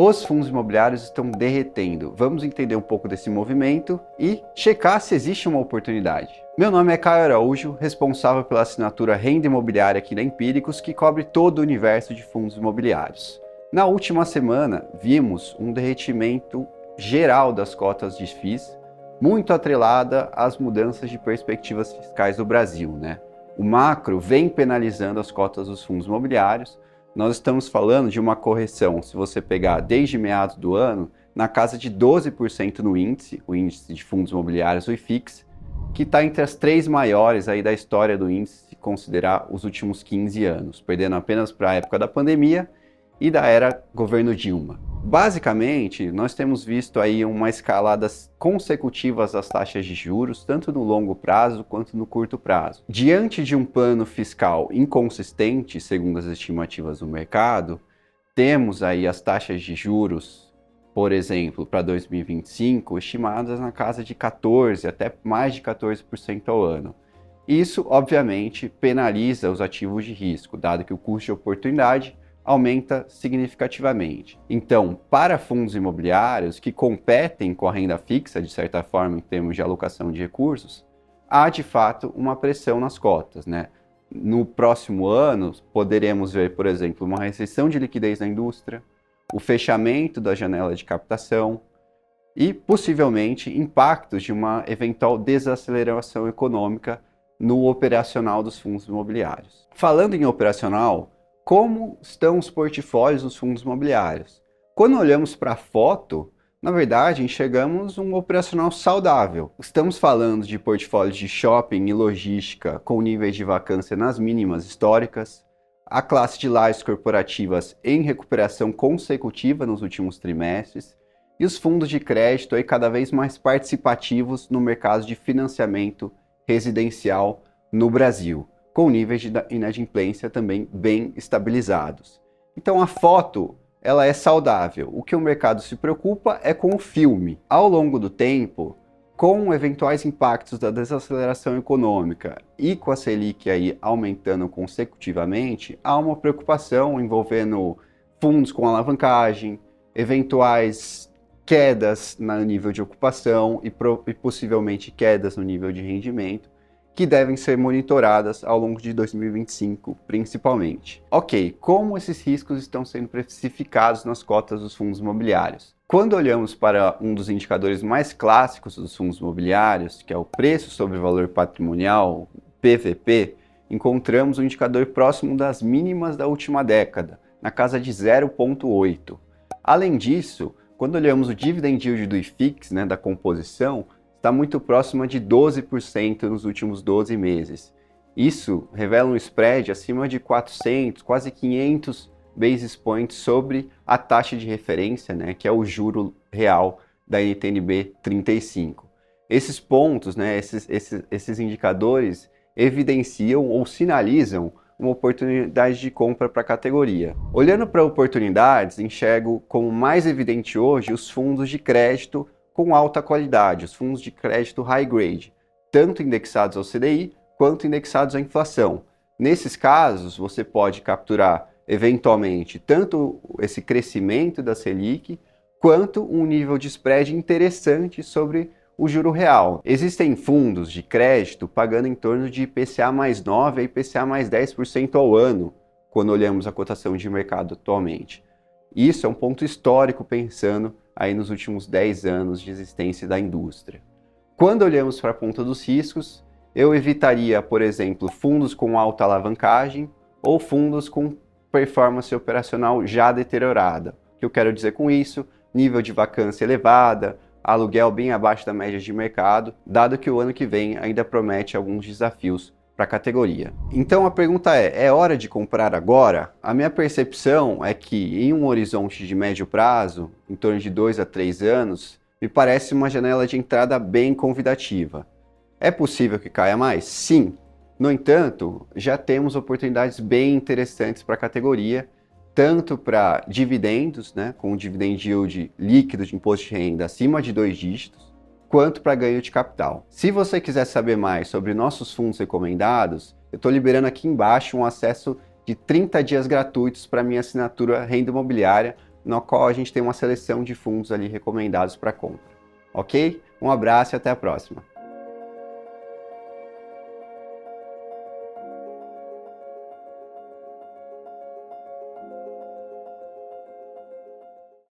Os fundos imobiliários estão derretendo. Vamos entender um pouco desse movimento e checar se existe uma oportunidade. Meu nome é Caio Araújo, responsável pela assinatura Renda Imobiliária aqui na Empíricos, que cobre todo o universo de fundos imobiliários. Na última semana, vimos um derretimento geral das cotas de FIIs, muito atrelada às mudanças de perspectivas fiscais do Brasil, né? O macro vem penalizando as cotas dos fundos imobiliários. Nós estamos falando de uma correção, se você pegar desde meados do ano, na casa de 12% no índice, o índice de fundos imobiliários, o IFIX, que está entre as 3 maiores aí da história do índice, se considerar os últimos 15 anos, perdendo apenas para a época da pandemia e da era governo Dilma. Basicamente, nós temos visto aí uma escalada consecutiva das taxas de juros, tanto no longo prazo quanto no curto prazo. Diante de um plano fiscal inconsistente, segundo as estimativas do mercado, temos aí as taxas de juros, por exemplo, para 2025, estimadas na casa de 14%, até mais de 14% ao ano. Isso, obviamente, penaliza os ativos de risco, dado que o custo de oportunidade aumenta significativamente. Então, para fundos imobiliários que competem com a renda fixa, de certa forma, em termos de alocação de recursos, há de fato uma pressão nas cotas, né? No próximo ano, poderemos ver, por exemplo, uma restrição de liquidez na indústria, o fechamento da janela de captação e, possivelmente, impactos de uma eventual desaceleração econômica no operacional dos fundos imobiliários. Falando em operacional, como estão os portfólios dos fundos imobiliários? Quando olhamos para a foto, na verdade, enxergamos um operacional saudável. Estamos falando de portfólios de shopping e logística com níveis de vacância nas mínimas históricas, a classe de lajes corporativas em recuperação consecutiva nos últimos trimestres e os fundos de crédito aí cada vez mais participativos no mercado de financiamento residencial no Brasil, com níveis de inadimplência também bem estabilizados. Então a foto, ela é saudável. O que o mercado se preocupa é com o filme. Ao longo do tempo, com eventuais impactos da desaceleração econômica e com a Selic aí aumentando consecutivamente, há uma preocupação envolvendo fundos com alavancagem, eventuais quedas no nível de ocupação e possivelmente quedas no nível de rendimento, que devem ser monitoradas ao longo de 2025, principalmente. Ok, como esses riscos estão sendo precificados nas cotas dos fundos imobiliários? Quando olhamos para um dos indicadores mais clássicos dos fundos imobiliários, que é o preço sobre valor patrimonial, PVP, encontramos um indicador próximo das mínimas da última década, na casa de 0,8. Além disso, quando olhamos o dividend yield do IFIX, da composição, está muito próxima de 12% nos últimos 12 meses. Isso revela um spread acima de 400, quase 500 basis points sobre a taxa de referência, que é o juro real da NTN-B 35. Esses pontos, esses indicadores evidenciam ou sinalizam uma oportunidade de compra para a categoria. Olhando para oportunidades, enxergo como mais evidente hoje os fundos de crédito com alta qualidade, os fundos de crédito high grade, tanto indexados ao CDI quanto indexados à inflação. Nesses casos, você pode capturar eventualmente tanto esse crescimento da Selic quanto um nível de spread interessante sobre o juro real. Existem fundos de crédito pagando em torno de IPCA mais 9 a IPCA mais 10% ao ano, quando olhamos a cotação de mercado atualmente. Isso é um ponto histórico pensando aí nos últimos 10 anos de existência da indústria. Quando olhamos para a ponta dos riscos, eu evitaria, por exemplo, fundos com alta alavancagem ou fundos com performance operacional já deteriorada. O que eu quero dizer com isso? Nível de vacância elevada, aluguel bem abaixo da média de mercado, dado que o ano que vem ainda promete alguns desafios para a categoria. Então a pergunta é hora de comprar agora? A minha percepção é que em um horizonte de médio prazo, em torno de 2 a 3 anos, me parece uma janela de entrada bem convidativa. É possível que caia mais? Sim. No entanto, já temos oportunidades bem interessantes para a categoria, tanto para dividendos, com o dividend yield líquido de imposto de renda acima de 2 dígitos, quanto para ganho de capital. Se você quiser saber mais sobre nossos fundos recomendados, eu estou liberando aqui embaixo um acesso de 30 dias gratuitos para minha assinatura Renda Imobiliária na qual a gente tem uma seleção de fundos ali recomendados para compra. Ok? Um abraço e até a próxima.